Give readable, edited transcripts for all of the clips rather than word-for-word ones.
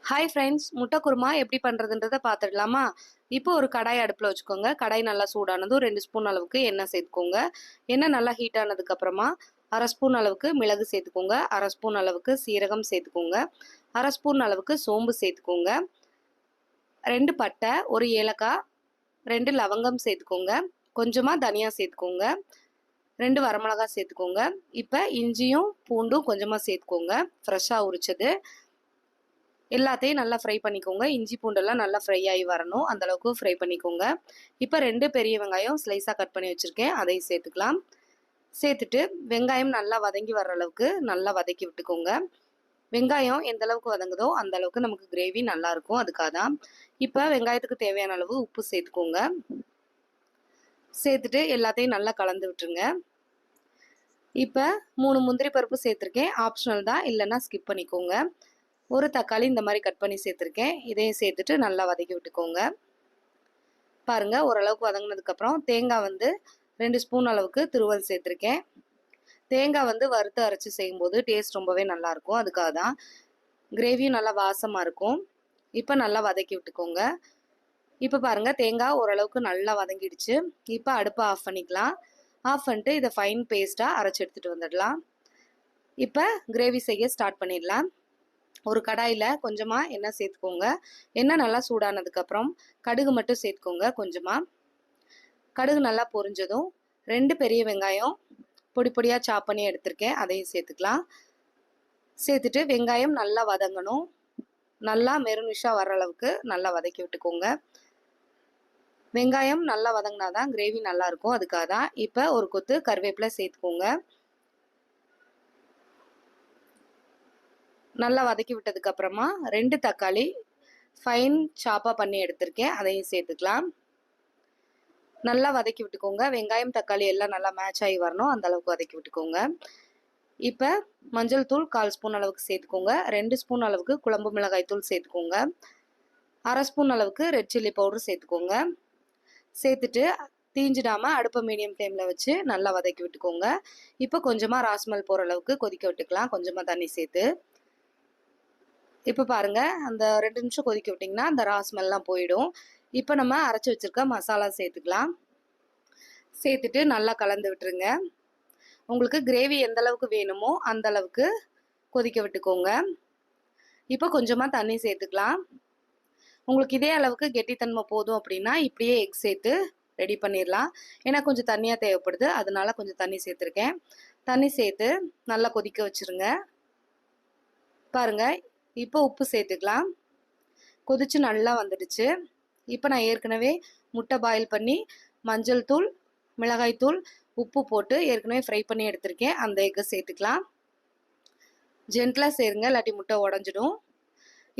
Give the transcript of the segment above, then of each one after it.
Hi friends, முட்டை குருமா எப்படி பண்ணுறதுன்றத பார்த்துடலாமா? இப்போ ஒரு கடாய் அடுப்பில் வச்சுக்கோங்க. கடாய் நல்லா சூடானதும் 2 ஸ்பூன் அளவுக்கு எண்ணெய் சேர்த்துக்கோங்க. எண்ணெய் நல்லா ஹீட் ஆனதுக்கப்புறமா 1/2 ஸ்பூன் அளவுக்கு மிளகு சேர்த்துக்கோங்க. 1/2 ஸ்பூன் அளவுக்கு சீரகம் சேர்த்துக்கோங்க. 1/2 ஸ்பூன் அளவுக்கு சோம்பு சேர்த்துக்கோங்க. 2 பட்டை, 1 ஏலக்காய், 2 லவங்கம் சேர்த்துக்கோங்க. கொஞ்சமாக தனியா சேர்த்துக்கோங்க. 2 வரமிளகாய் சேர்த்துக்கோங்க. இப்போ இஞ்சியும் பூண்டும் கொஞ்சமாக சேர்த்துக்கோங்க, ஃப்ரெஷ்ஷாக உரிச்சது. எல்லாத்தையும் நல்லா ஃப்ரை பண்ணிக்கோங்க. இஞ்சி பூண்டெல்லாம் நல்லா ஃப்ரை ஆகி வரணும், அந்தளவுக்கு ஃப்ரை பண்ணிக்கோங்க. இப்போ 2 பெரிய வெங்காயம் ஸ்லைஸாக கட் பண்ணி வச்சுருக்கேன், அதையும் சேர்த்துக்கலாம். சேர்த்துட்டு வெங்காயம் நல்லா வதங்கி வர்ற அளவுக்கு நல்லா வதக்கி விட்டுக்கோங்க. வெங்காயம் எந்த அளவுக்கு வதங்குதோ அந்த அளவுக்கு நமக்கு கிரேவி நல்லாயிருக்கும், அதுக்காக தான். இப்போ வெங்காயத்துக்கு தேவையான அளவு உப்பு சேர்த்துக்கோங்க. சேர்த்துட்டு எல்லாத்தையும் நல்லா கலந்து விட்டுருங்க. இப்போ 3 முந்திரி பருப்பு சேர்த்துருக்கேன், ஆப்ஷனல் தான், இல்லைன்னா ஸ்கிப் பண்ணிக்கோங்க. 1 தக்காளி இந்த மாதிரி கட் பண்ணி சேர்த்துருக்கேன், இதையும் சேர்த்துட்டு நல்லா வதக்கி விட்டுக்கோங்க. பாருங்கள், ஓரளவுக்கு வதங்கினதுக்கப்புறம் தேங்காய் 2 ஸ்பூன் அளவுக்கு துருவல் சேர்த்துருக்கேன். தேங்காய் வறுத்து அரைச்சி செய்யும்போது டேஸ்ட் ரொம்பவே நல்லாயிருக்கும், அதுக்காக தான். கிரேவியும் நல்லா வாசமாக இருக்கும். இப்போ நல்லா வதக்கி விட்டுக்கோங்க. இப்போ பாருங்கள், தேங்காய் ஓரளவுக்கு நல்லா வதங்கிடுச்சு. இப்போ அடுப்பை ஆஃப் பண்ணிக்கலாம். ஆஃப் பண்ணிட்டு இதை ஃபைன் பேஸ்ட்டாக அரைச்சி எடுத்துகிட்டு வந்துடலாம். இப்போ கிரேவி செய்ய ஸ்டார்ட் பண்ணிடலாம். ஒரு கடாயில் கொஞ்சமாக எண்ணெய் சேர்த்துக்கோங்க. எண்ணெய் நல்லா சூடானதுக்கப்புறம் கடுகு மட்டும் சேர்த்துக்கோங்க. கொஞ்சமாக கடுகு நல்லா பொரிஞ்சதும் 2 பெரிய வெங்காயம் பொடி பொடியாக சாப் பண்ணி எடுத்திருக்கேன், அதையும் சேர்த்துக்கலாம். சேர்த்துட்டு வெங்காயம் நல்லா வதங்கணும், நல்லா மெருனிஷாக வர அளவுக்கு நல்லா வதக்கி விட்டுக்கோங்க. வெங்காயம் நல்லா வதங்கினாதான் கிரேவி நல்லாயிருக்கும், அதுக்காக தான். இப்போ ஒரு கொத்து கருவேப்பிலை சேர்த்துக்கோங்க. நல்லா வதக்கி விட்டதுக்கு அப்புறமா 2 தக்காளி ஃபைன் சாப்பாக பண்ணி எடுத்திருக்கேன், அதையும் சேர்த்துக்கலாம். நல்லா வதக்கி விட்டுக்கோங்க. வெங்காயம் தக்காளி எல்லாம் நல்லா மேட்ச் ஆகி வரணும், அந்த அளவுக்கு வதக்கி விட்டுக்கோங்க. இப்போ மஞ்சள் தூள் 1/4 ஸ்பூன் அளவுக்கு சேர்த்துக்கோங்க. 2 ஸ்பூன் அளவுக்கு குழம்பு மிளகாய் தூள் சேர்த்துக்கோங்க. 1/2 ஸ்பூன் அளவுக்கு ரெட் சில்லி பவுடர் சேர்த்துக்கோங்க. சேர்த்துட்டு தீஞ்சிடாமல் அடுப்பை மீடியம் ஃப்ளேமில் வச்சு நல்லா வதக்கி விட்டுக்கோங்க. இப்போ கொஞ்சமாக ராஸ்மல் போகிற அளவுக்கு கொதிக்க விட்டுக்கலாம், கொஞ்சமாக தண்ணி சேர்த்து. இப்போ பாருங்கள், அந்த 2 நிமிஷம் கொதிக்க விட்டிங்கன்னா அந்த ராஸ்மெல்லாம் போயிடும். இப்போ நம்ம அரைச்சி வச்சுருக்க மசாலா சேர்த்துக்கலாம். சேர்த்துட்டு நல்லா கலந்து விட்டுருங்க. உங்களுக்கு கிரேவி எந்த அளவுக்கு வேணுமோ அந்த அளவுக்கு கொதிக்க விட்டுக்கோங்க. இப்போ கொஞ்சமாக தண்ணி சேர்த்துக்கலாம். உங்களுக்கு இதே அளவுக்கு கெட்டித்தன்மை போதும் அப்படின்னா இப்படியே எக் சேர்த்து ரெடி பண்ணிடலாம். ஏன்னா கொஞ்சம் தண்ணியாக தேவைப்படுது, அதனால கொஞ்சம் தண்ணி சேர்த்துருக்கேன். தண்ணி சேர்த்து நல்லா கொதிக்க வச்சுருங்க. பாருங்கள், இப்போ உப்பு சேர்த்துக்கலாம். கொதிச்சு நல்லா வந்துடுச்சு. இப்போ நான் ஏற்கனவே முட்டை பாயில் பண்ணி மஞ்சள் தூள், மிளகாய் தூள், உப்பு போட்டு ஏற்கனவே ஃப்ரை பண்ணி எடுத்திருக்கேன், அந்த எக்கை சேர்த்துக்கலாம். ஜென்டலாக சேருங்க, இல்லாட்டி முட்டை உடஞ்சிடும்.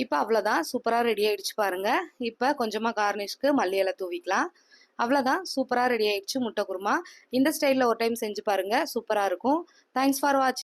இப்போ அவ்வளோதான், சூப்பராக ரெடி ஆகிடுச்சு பாருங்கள். இப்போ கொஞ்சமாக கார்னிஷ்க்கு மல்லி இலை தூவிக்கலாம். அவ்வளோதான், சூப்பராக ரெடி ஆகிடுச்சு முட்டை குருமா. இந்த ஸ்டைலில் ஒரு டைம் செஞ்சு பாருங்கள், சூப்பராக இருக்கும். தேங்க்ஸ் ஃபார் வாட்சிங்.